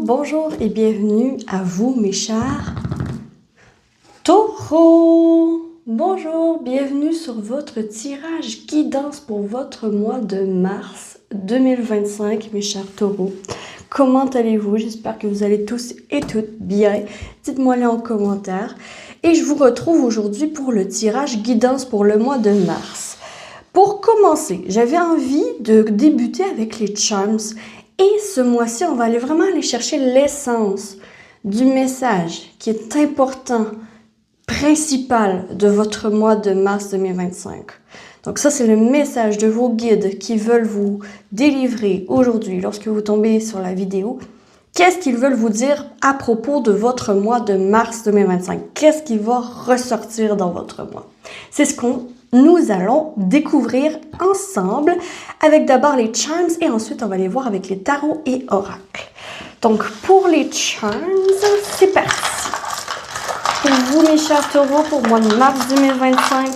bonjour et bienvenue à vous mes chers taureaux. Bonjour, bienvenue sur votre tirage guidance pour votre mois de mars 2025 mes chers taureaux. Comment allez-vous? J'espère que vous allez tous et toutes bien. Dites-moi-le en commentaire. Et je vous retrouve aujourd'hui pour le tirage guidance pour le mois de mars. Pour commencer, j'avais envie de débuter avec les charms. Et ce mois-ci, on va vraiment aller chercher l'essence du message qui est important, principal de votre mois de mars 2025. Donc ça, c'est le message de vos guides qui veulent vous délivrer aujourd'hui lorsque vous tombez sur la vidéo. Qu'est-ce qu'ils veulent vous dire à propos de votre mois de mars 2025? Qu'est-ce qui va ressortir dans votre mois? C'est ce qu'on nous allons découvrir ensemble avec d'abord les charms et ensuite on va les voir avec les tarots et oracles. Donc pour les charms, c'est parti. Pour vous mes chers taureaux, pour le mois de mars 2025.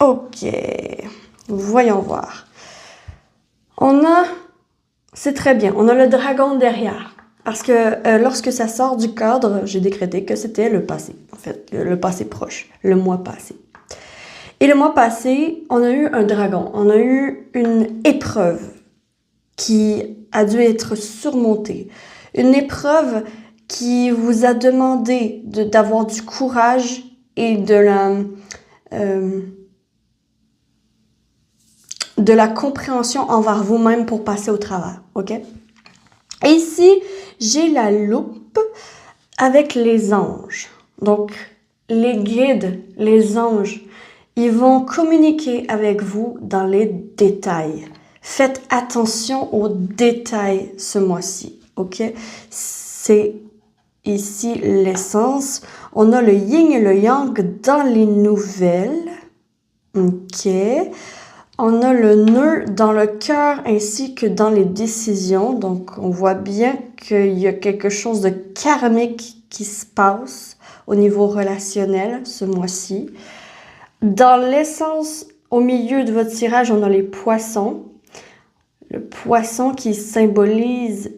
Ok, voyons voir. C'est très bien, on a le dragon derrière. Parce que lorsque ça sort du cadre, j'ai décrété que c'était le passé. En fait, le passé proche, le mois passé. Et le mois passé, on a eu un dragon. On a eu une épreuve qui a dû être surmontée. Une épreuve qui vous a demandé d'avoir du courage et de la compréhension envers vous-même pour passer au travers. OK? Et ici, j'ai la loupe avec les anges. Donc, les guides, les anges, ils vont communiquer avec vous dans les détails. Faites attention aux détails ce mois-ci, ok? C'est ici l'essence. On a le yin et le yang dans les nouvelles, ok? On a le nœud dans le cœur ainsi que dans les décisions. Donc, on voit bien qu'il y a quelque chose de karmique qui se passe au niveau relationnel ce mois-ci. Dans l'essence, au milieu de votre tirage, on a les poissons. Le poisson qui symbolise...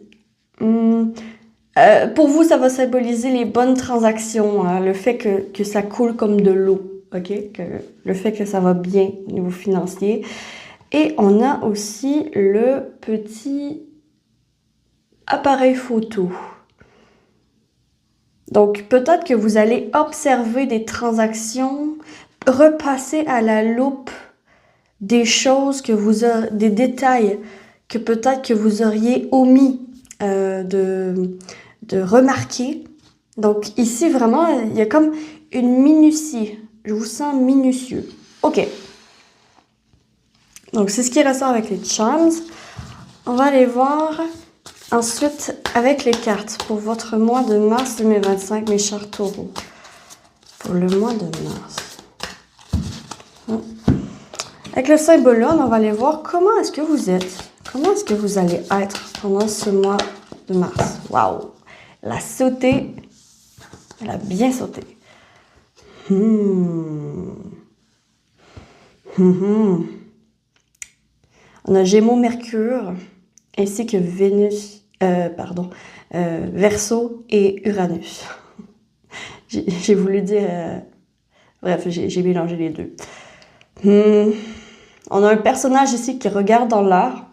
pour vous, ça va symboliser les bonnes transactions, hein, le fait que ça coule comme de l'eau. OK? Le fait que ça va bien au niveau financier. Et on a aussi le petit appareil photo. Donc, peut-être que vous allez observer des transactions, repasser à la loupe des choses des détails que peut-être que vous auriez omis de remarquer. Donc, ici, vraiment, il y a comme une minutie. Je vous sens minutieux. OK. Donc, c'est ce qui ressort avec les charms. On va aller voir ensuite avec les cartes pour votre mois de mars 2025, mes chers taureaux. Pour le mois de mars. Avec le symbole, on va aller voir comment est-ce que vous êtes. Comment est-ce que vous allez être pendant ce mois de mars. Waouh! Elle a sauté. Elle a bien sauté. On a Gémeaux, Mercure, ainsi que Vénus, Verseau et Uranus. J'ai voulu dire... bref, j'ai mélangé les deux. On a un personnage ici qui regarde dans l'air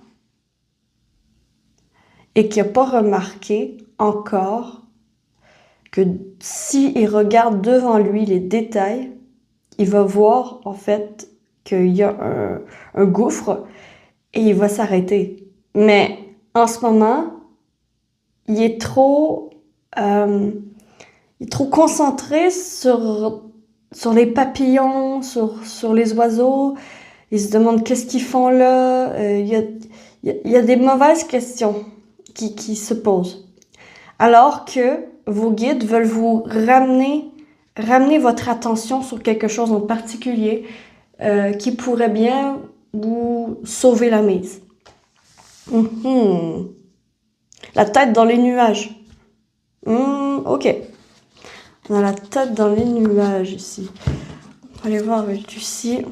et qui n'a pas remarqué encore que s'il regarde devant lui les détails, il va voir en fait qu'il y a un gouffre et il va s'arrêter. Mais en ce moment, il est trop concentré sur les papillons, sur les oiseaux. Il se demande qu'est-ce qu'ils font là. Il y a des mauvaises questions qui se posent. Alors que vos guides veulent vous ramener votre attention sur quelque chose en particulier qui pourrait bien vous sauver la mise. La tête dans les nuages. OK. On a la tête dans les nuages ici. On va aller voir avec Lucie.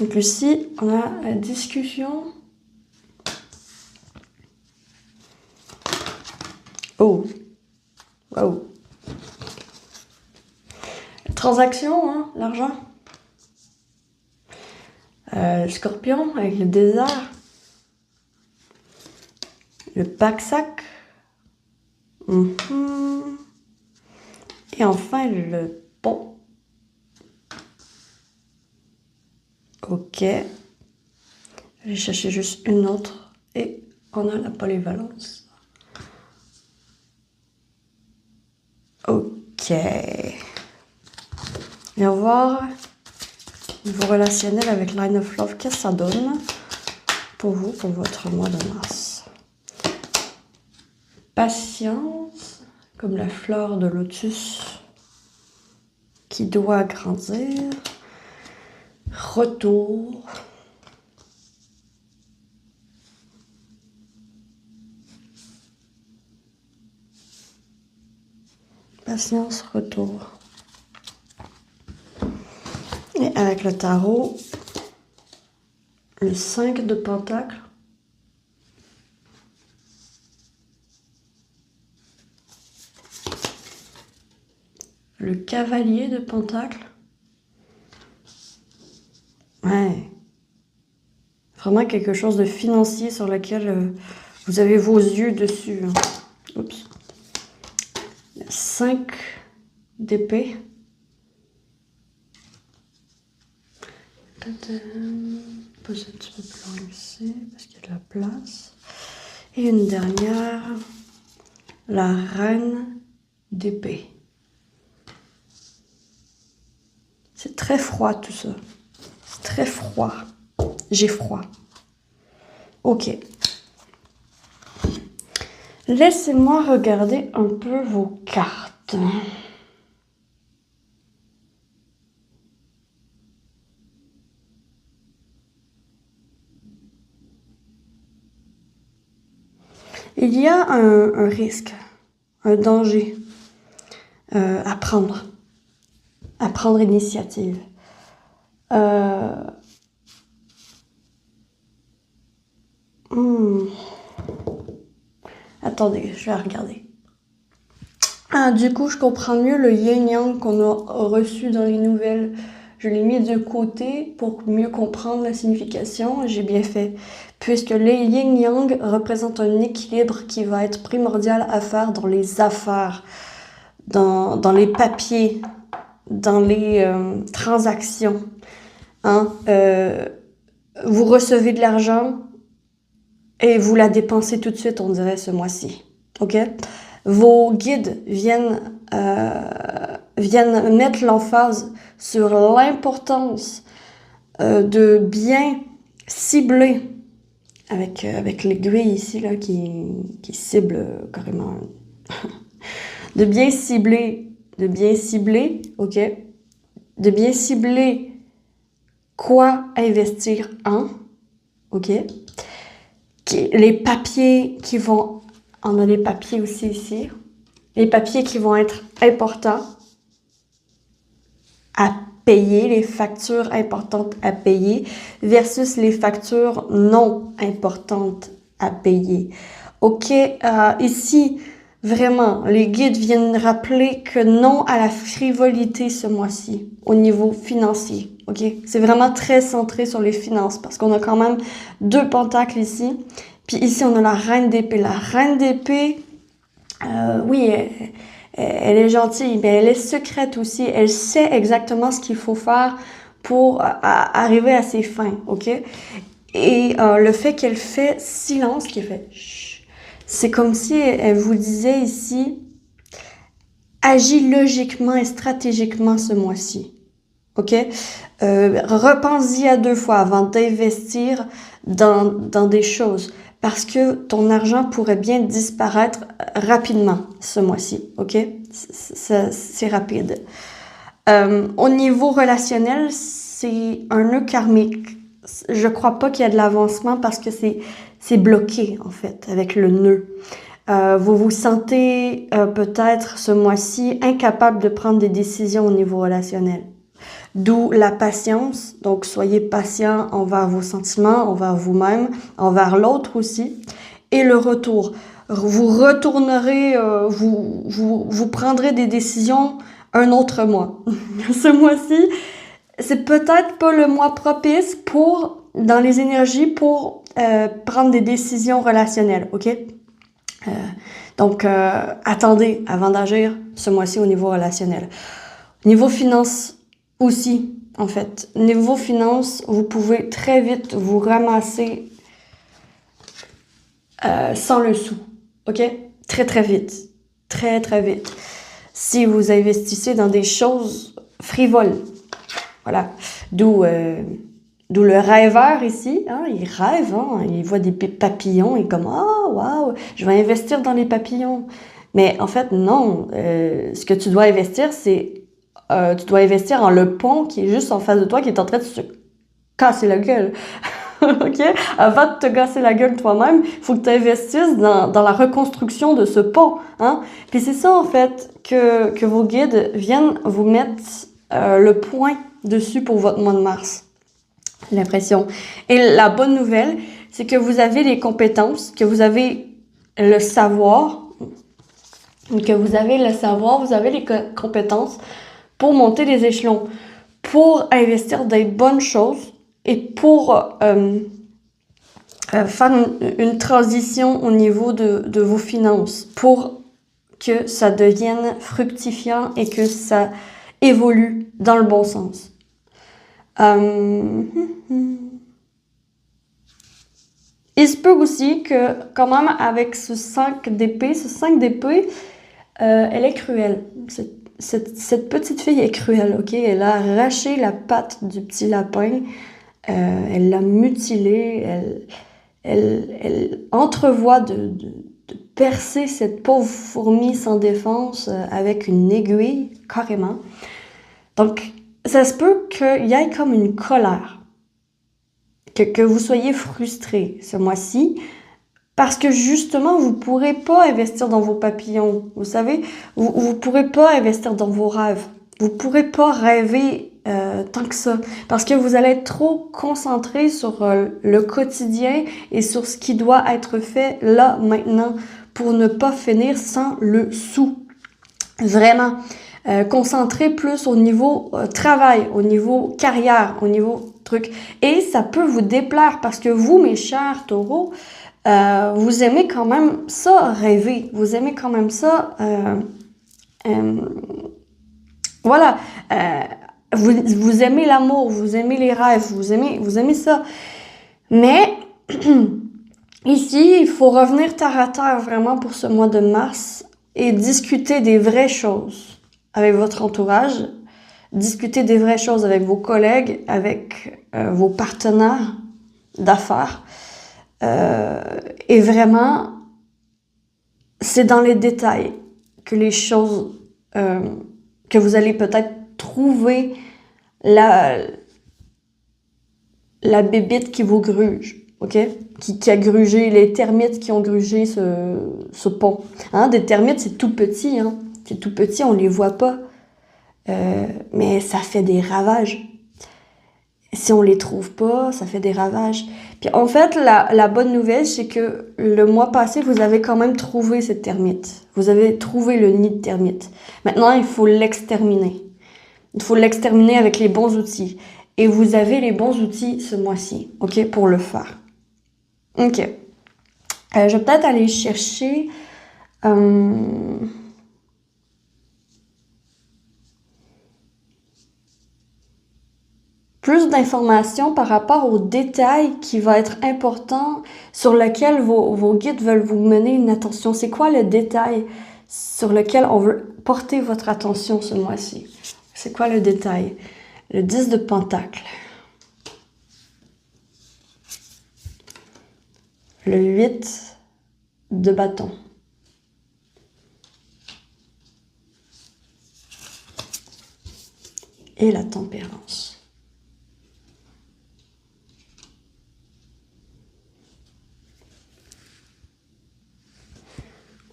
Donc ici, on a la discussion. Oh, wow. Transaction, hein, l'argent. Scorpion avec le désert. Le pack-sac. Et enfin, le pont. Ok. Je vais chercher juste une autre. Et on a la polyvalence. Ok. Et on va voir niveau relationnel avec Line of Love. Qu'est-ce que ça donne pour vous, pour votre mois de mars? Patience, comme la fleur de lotus qui doit grandir. Retour. Patience, retour. Et avec le tarot, le 5 de Pentacle. Le cavalier de Pentacle. Ouais. Vraiment quelque chose de financier sur lequel vous avez vos yeux dessus. Hein. Oups. 5 d'épée. Pose un petit peu plus loin ici parce qu'il y a de la place. Et une dernière. La reine d'épée. C'est très froid tout ça. C'est très froid. J'ai froid. Ok. Laissez-moi regarder un peu vos cartes. Il y a un risque, un danger à prendre initiative. Attendez, je vais regarder. Du coup, je comprends mieux le yin-yang qu'on a reçu dans les nouvelles. Je l'ai mis de côté pour mieux comprendre la signification. J'ai bien fait. Puisque les yin-yang représentent un équilibre qui va être primordial à faire dans les affaires, dans les papiers, dans les transactions. Hein? Vous recevez de l'argent et vous la dépensez tout de suite, on dirait, ce mois-ci. OK? Vos guides viennent mettre l'emphase sur l'importance de bien cibler avec l'aiguille ici là qui cible carrément de bien cibler, OK? De bien cibler quoi investir en, OK? Les papiers qui vont... On a les papiers aussi ici. Les papiers qui vont être importants à payer, les factures importantes à payer versus les factures non importantes à payer. OK, ici, vraiment, les guides viennent rappeler que non à la frivolité ce mois-ci au niveau financier. OK, c'est vraiment très centré sur les finances parce qu'on a quand même 2 pentacles ici. Puis ici, on a la reine d'épée. La reine d'épée, oui, elle est gentille, mais elle est secrète aussi. Elle sait exactement ce qu'il faut faire pour arriver à ses fins, OK? Et le fait qu'elle fait silence, qui fait chut, c'est comme si elle vous disait ici, agis logiquement et stratégiquement ce mois-ci, OK? Repense-y à 2 fois avant d'investir dans des choses. Parce que ton argent pourrait bien disparaître rapidement ce mois-ci, OK? C'est rapide. Au niveau relationnel, c'est un nœud karmique. Je crois pas qu'il y a de l'avancement parce que c'est bloqué, en fait, avec le nœud. Vous vous sentez peut-être ce mois-ci incapable de prendre des décisions au niveau relationnel. D'où la patience. Donc, soyez patient envers vos sentiments, envers vous-même, envers l'autre aussi. Et le retour. Vous retournerez, vous prendrez des décisions un autre mois. Ce mois-ci, c'est peut-être pas le mois propice dans les énergies pour prendre des décisions relationnelles, ok? Donc, attendez avant d'agir ce mois-ci au niveau relationnel. Niveau finance aussi, en fait. Niveau finance, vous pouvez très vite vous ramasser sans le sou, ok? Très, très vite. Très, très vite. Si vous investissez dans des choses frivoles, voilà. D'où le rêveur ici, hein, il rêve, hein, il voit des papillons, et comme oh waouh, je vais investir dans les papillons. Mais en fait non, ce que tu dois investir, c'est tu dois investir en le pont qui est juste en face de toi, qui est en train de se casser la gueule. Ok? Avant de te casser la gueule toi-même, il faut que tu investisses dans la reconstruction de ce pont. Hein? Puis c'est ça en fait que vos guides viennent vous mettre le point dessus pour votre mois de mars. L'impression. Et la bonne nouvelle, c'est que vous avez les compétences, que vous avez le savoir, vous avez les compétences pour monter les échelons, pour investir dans des bonnes choses et pour faire une transition au niveau de vos finances, pour que ça devienne fructifiant et que ça évolue dans le bon sens. Il se peut aussi que, quand même, avec ce 5 d'épée, elle est cruelle. Cette petite fille est cruelle, ok? Elle a arraché la patte du petit lapin, elle l'a mutilé, elle entrevoit de percer cette pauvre fourmi sans défense avec une aiguille, carrément. Donc, ça se peut qu'il y ait comme une colère, que vous soyez frustré ce mois-ci, parce que justement, vous pourrez pas investir dans vos papillons, vous savez, vous pourrez pas investir dans vos rêves, vous pourrez pas rêver tant que ça, parce que vous allez être trop concentré sur le quotidien et sur ce qui doit être fait là, maintenant, pour ne pas finir sans le sou. Vraiment. Concentrer plus au niveau travail, au niveau carrière, au niveau truc. Et ça peut vous déplaire parce que vous, mes chers taureaux, vous aimez quand même ça rêver. Vous aimez quand même ça. Voilà. Vous aimez l'amour, vous aimez les rêves, vous aimez ça. Mais ici, il faut revenir terre à terre vraiment pour ce mois de mars et discuter des vraies choses avec votre entourage, discuter des vraies choses avec vos collègues, avec vos partenaires d'affaires. Et vraiment, c'est dans les détails que les choses, que vous allez peut-être trouver la bébite qui vous gruge, ok? Qui a grugé, les termites qui ont grugé ce pont. Hein? Des termites, c'est tout petit, hein? C'est tout petit, on les voit pas. Mais ça fait des ravages. Si on les trouve pas, ça fait des ravages. Puis en fait, la bonne nouvelle, c'est que le mois passé, vous avez quand même trouvé cette termite. Vous avez trouvé le nid de termite. Maintenant, il faut l'exterminer. Il faut l'exterminer avec les bons outils. Et vous avez les bons outils ce mois-ci, ok, pour le faire. Ok. Je vais peut-être aller chercher... plus d'informations par rapport aux détails qui va être important sur lequel vos guides veulent vous mener une attention. C'est quoi le détail sur lequel on veut porter votre attention ce mois-ci? C'est quoi le détail? Le 10 de Pentacle. Le 8 de bâton. Et la tempérance.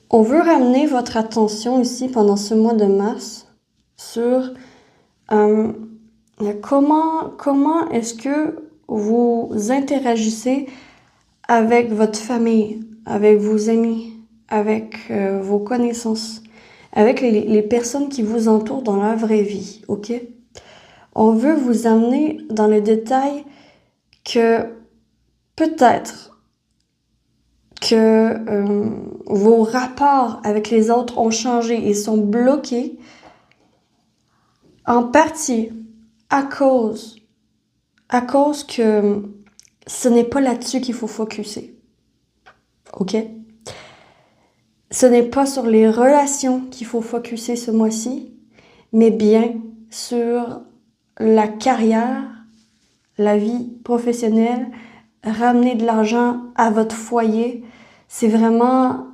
On veut ramener votre attention ici pendant ce mois de mars sur Comment est-ce que vous interagissez avec votre famille, avec vos amis, avec vos connaissances, avec les personnes qui vous entourent dans la vraie vie, ok? On veut vous amener dans les détails que peut-être que vos rapports avec les autres ont changé et sont bloqués en partie à cause que ce n'est pas là-dessus qu'il faut focuser. OK? Ce n'est pas sur les relations qu'il faut focuser ce mois-ci, mais bien sur la carrière, la vie professionnelle, ramener de l'argent à votre foyer. C'est vraiment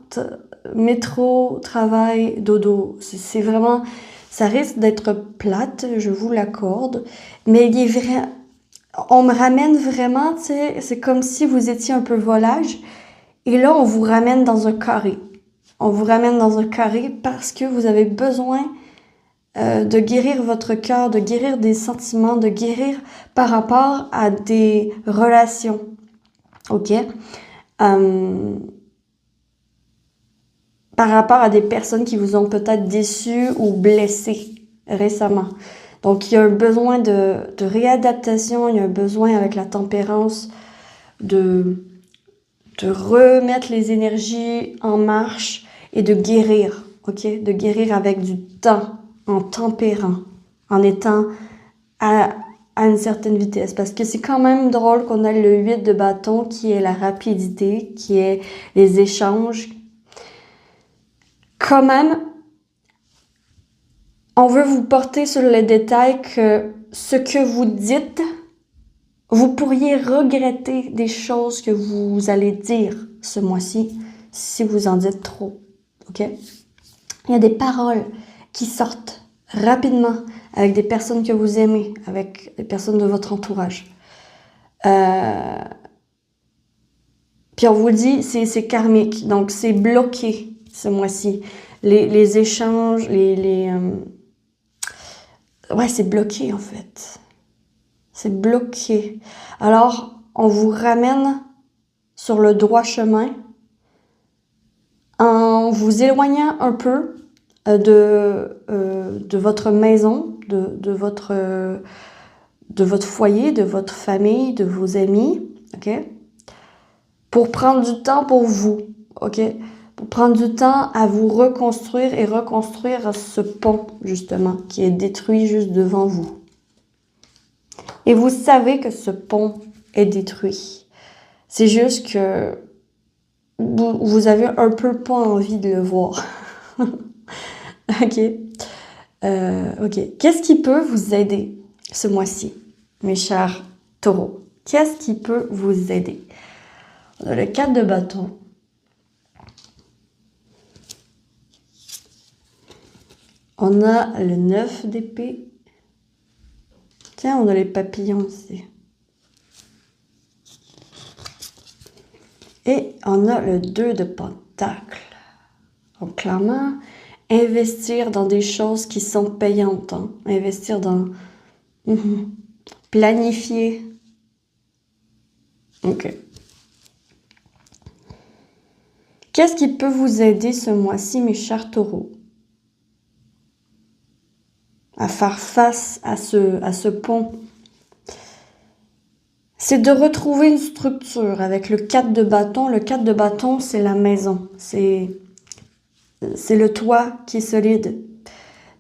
métro, travail, dodo. C'est vraiment... Ça risque d'être plate, je vous l'accorde, mais il est vrai... On me ramène vraiment, tu sais, c'est comme si vous étiez un peu volage, et là, on vous ramène dans un carré. On vous ramène dans un carré parce que vous avez besoin de guérir votre cœur, de guérir des sentiments, de guérir par rapport à des relations. OK? Par rapport à des personnes qui vous ont peut-être déçu ou blessé récemment. Donc, il y a un besoin de réadaptation, il y a un besoin avec la tempérance de remettre les énergies en marche et de guérir, ok? De guérir avec du temps, en tempérant, en étant à une certaine vitesse. Parce que c'est quand même drôle qu'on ait le 8 de bâton qui est la rapidité, qui est les échanges. Quand même, on veut vous porter sur le détail que ce que vous dites, vous pourriez regretter des choses que vous allez dire ce mois-ci si vous en dites trop. OK? Il y a des paroles qui sortent rapidement avec des personnes que vous aimez, avec des personnes de votre entourage. Puis on vous dit, c'est karmique, donc c'est bloqué ce mois-ci. Les échanges, ouais, c'est bloqué en fait. C'est bloqué. Alors, on vous ramène sur le droit chemin en vous éloignant un peu de votre maison, de votre foyer, de votre famille, de vos amis, OK? Pour prendre du temps pour vous, OK? Pour prendre du temps à vous reconstruire et reconstruire ce pont, justement, qui est détruit juste devant vous. Et vous savez que ce pont est détruit. C'est juste que vous avez un peu pas envie de le voir. OK? OK. Qu'est-ce qui peut vous aider ce mois-ci, mes chers taureaux? Qu'est-ce qui peut vous aider? On a le 4 de bâton. On a le 9 d'épée. Tiens, on a les papillons aussi. Et on a le 2 de pentacle. Donc, clairement, investir dans des choses qui sont payantes. Hein? Investir dans... Planifier. OK. Qu'est-ce qui peut vous aider ce mois-ci, mes chers taureaux? À faire face à ce pont. C'est de retrouver une structure avec le 4 de bâton. Le 4 de bâton, c'est la maison. C'est le toit qui est solide.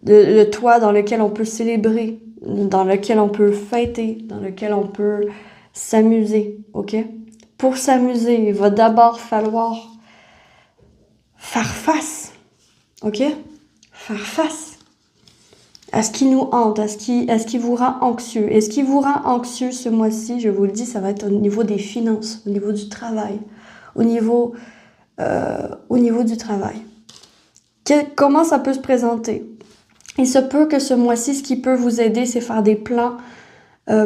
Le toit dans lequel on peut célébrer, dans lequel on peut fêter, dans lequel on peut s'amuser, OK? Pour s'amuser, il va d'abord falloir faire face, OK? Faire face à ce qui nous hante, à ce qui vous rend anxieux. Et ce qui vous rend anxieux ce mois-ci, je vous le dis, ça va être au niveau des finances, au niveau du travail, au niveau du travail. Comment ça peut se présenter? Il se peut que ce mois-ci, ce qui peut vous aider, c'est faire des plans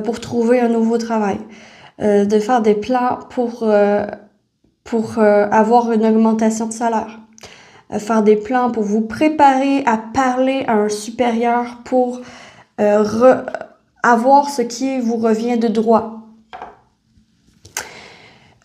pour trouver un nouveau travail, de faire des plans pour avoir une augmentation de salaire, faire des plans pour vous préparer à parler à un supérieur pour avoir ce qui vous revient de droit.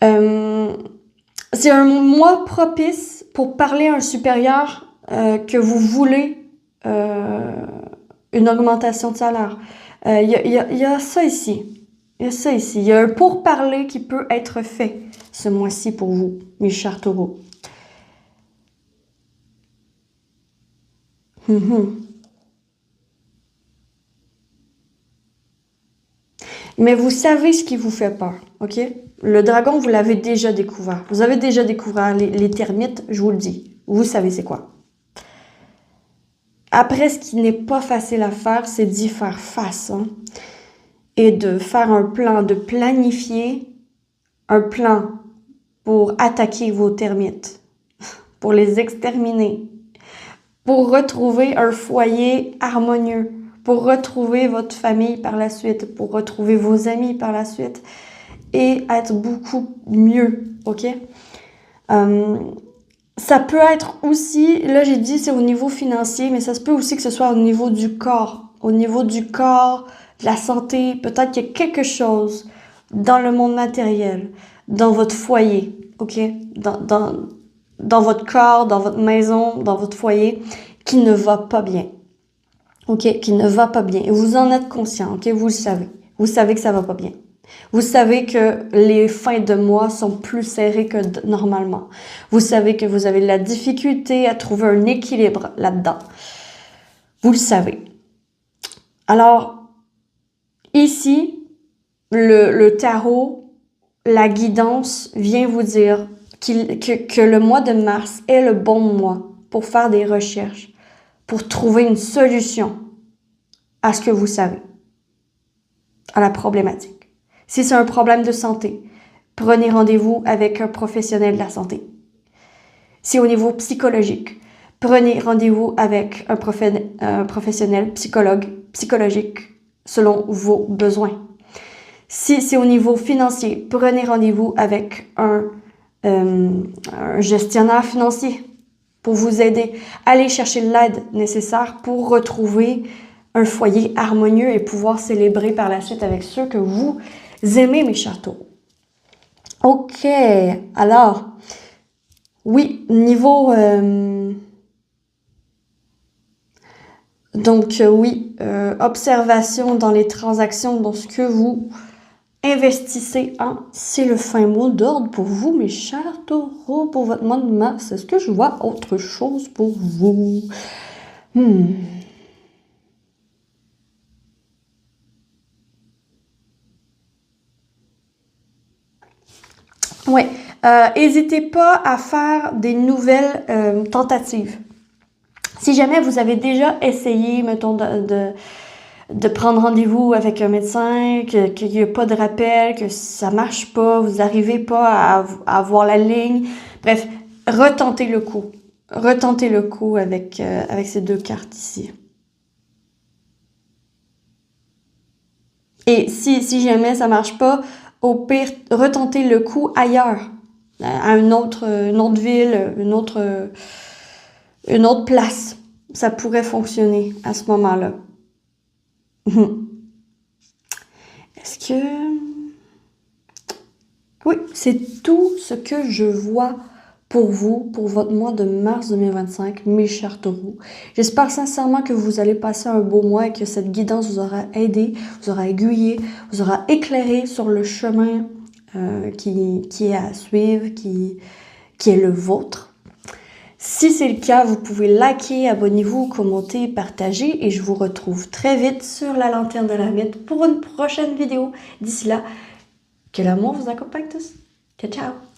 C'est un mois propice pour parler à un supérieur que vous voulez une augmentation de salaire. Il y a ça ici. Il y a ça ici. Il y a un pourparler qui peut être fait ce mois-ci pour vous, mes chers taureaux. Mais vous savez ce qui vous fait peur, ok? Le dragon, vous l'avez déjà découvert. Vous avez déjà découvert les termites, je vous le dis. Vous savez c'est quoi. Après, ce qui n'est pas facile à faire, c'est d'y faire face. Hein? Et de faire un plan, de planifier un plan pour attaquer vos termites, pour les exterminer, pour retrouver un foyer harmonieux, pour retrouver votre famille par la suite, pour retrouver vos amis par la suite et être beaucoup mieux, ok? Ça peut être aussi, là j'ai dit c'est au niveau financier, mais ça se peut aussi que ce soit au niveau du corps. Au niveau du corps, de la santé, peut-être qu'il y a quelque chose dans le monde matériel, dans votre foyer, ok? Dans votre corps, dans votre maison, dans votre foyer, qui ne va pas bien. Ok? Qui ne va pas bien. Et vous en êtes conscient, ok? Vous le savez. Vous savez que ça va pas bien. Vous savez que les fins de mois sont plus serrées que normalement. Vous savez que vous avez de la difficulté à trouver un équilibre là-dedans. Vous le savez. Alors, ici, le tarot, la guidance vient vous dire que le mois de mars est le bon mois pour faire des recherches, pour trouver une solution à ce que vous savez, à la problématique. Si c'est un problème de santé, prenez rendez-vous avec un professionnel de la santé. Si au niveau psychologique, prenez rendez-vous avec un professionnel psychologique selon vos besoins. Si c'est au niveau financier, prenez rendez-vous avec un gestionnaire financier pour vous aider. Allez chercher l'aide nécessaire pour retrouver un foyer harmonieux et pouvoir célébrer par la suite avec ceux que vous aimez, mes chers taureaux. Ok, alors, oui, niveau... observation dans les transactions, dans ce que vous investissez en, c'est le fin mot d'ordre pour vous, mes chers taureaux, pour votre mois de mars. Est-ce que je vois autre chose pour vous? Ouais, n'hésitez pas à faire des nouvelles tentatives. Si jamais vous avez déjà essayé, mettons, de prendre rendez-vous avec un médecin, qu'il n'y a pas de rappel, que ça marche pas, vous n'arrivez pas à avoir la ligne, bref, retentez le coup. Retentez le coup avec ces deux cartes ici. Et si jamais ça marche pas, au pire, retentez le coup ailleurs, à une autre ville, une autre place. Ça pourrait fonctionner à ce moment-là. Est-ce que... Oui, c'est tout ce que je vois pour vous, pour votre mois de mars 2025, mes chers taureaux. J'espère sincèrement que vous allez passer un beau mois et que cette guidance vous aura aidé, vous aura aiguillé, vous aura éclairé sur le chemin qui est à suivre, qui est le vôtre. Si c'est le cas, vous pouvez liker, abonnez-vous, commenter, partager et je vous retrouve très vite sur la lanterne de l'ermite pour une prochaine vidéo. D'ici là, que l'amour vous accompagne tous. Ciao, ciao!